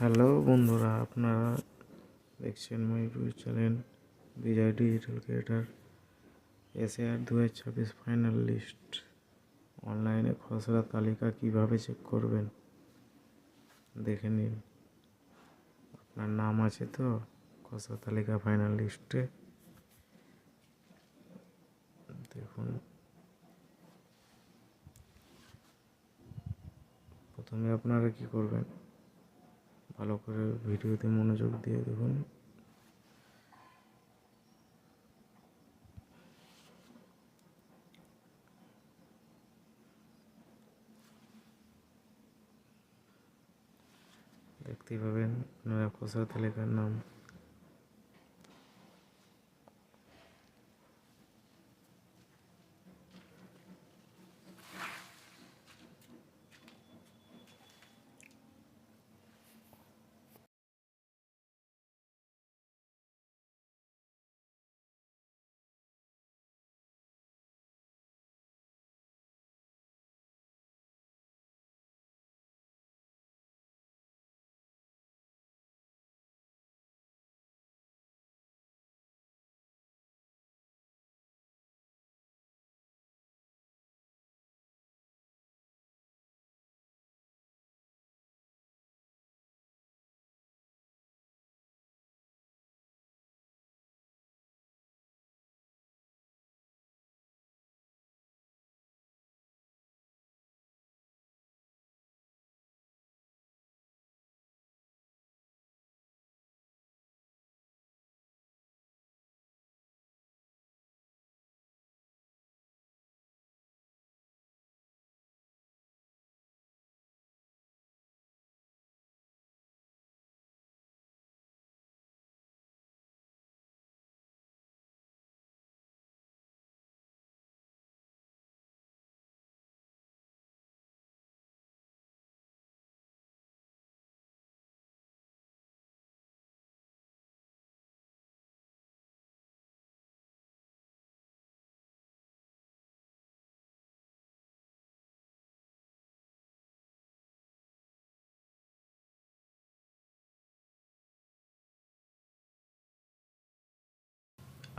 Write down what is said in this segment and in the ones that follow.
Hello বন্ধুরা, আপনারা দেখছেন my YouTube channel Bijoy digital creator. SAR 2026 final list. অনলাইনে খসড়া তালিকা কিভাবে চেক করবেন দেখে নিন। আপনার নাম আছে তো খসড়া তালিকা ফাইনাল লিস্টে? দেখুন, প্রথমে আপনারা কি করবেন, ভালো করে ভিডিওতে মনোযোগ দিয়ে দেখুন। দেখতে পাবেন আপনারা খসড়া তালিকার নাম।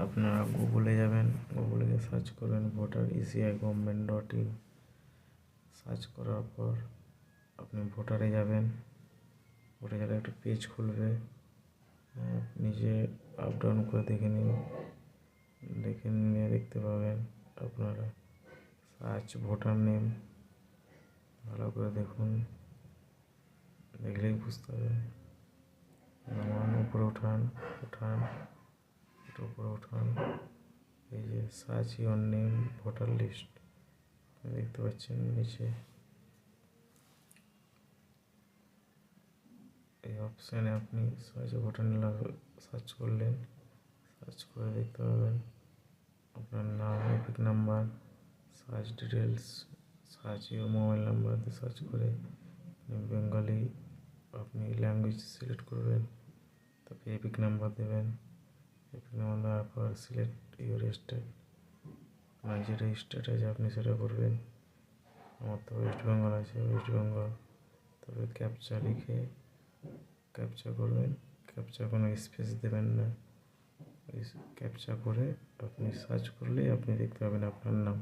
আপনারা গুগলে যাবেন, গুগলে গিয়ে সার্চ করবেন ভোটার ইসিআই গভর্নমেন্ট.in। সার্চ করার পর আপনি ভোটারে যাবেন। ভোটারে গেলে একটা পেজ খুলবে, নিজে আপ ডাউন করে দেখে নিন। দেখে নিয়ে দেখতে পাবেন আপনারা সার্চ ভোটার নেম। ভালো করে দেখুন, দেখলেই বুঝতে হবে। উপরে উঠান, উপরে উঠান, এই যে search your name voter list দেখতে পাচ্ছেন নিচে। এই অপশানে আপনি সার্চ ভোটার সার্চ করলেন, সার্চ করে দেখতে পাবেন আপনার নাম, EPIC number, search details, search your mobile number দিয়ে সার্চ করে বেঙ্গলি আপনি ল্যাঙ্গুয়েজ সিলেক্ট করবেন। তারপরে এপিক নাম্বার দেবেন। এপিক নাম্বার দেওয়ার পর সিলেক্ট ইওর স্টেট, আপনার যেটা স্টেট আছে আপনি সেটা করবেন। আমার তো ওয়েস্ট বেঙ্গল আছে, ওয়েস্ট বেঙ্গল। তারপরে ক্যাপচা লিখে ক্যাপচা করবেন। ক্যাপচা কোনো স্পেস দেবেন না, ক্যাপচা করে আপনি সার্চ করলেই আপনি দেখতে পাবেন আপনার নাম।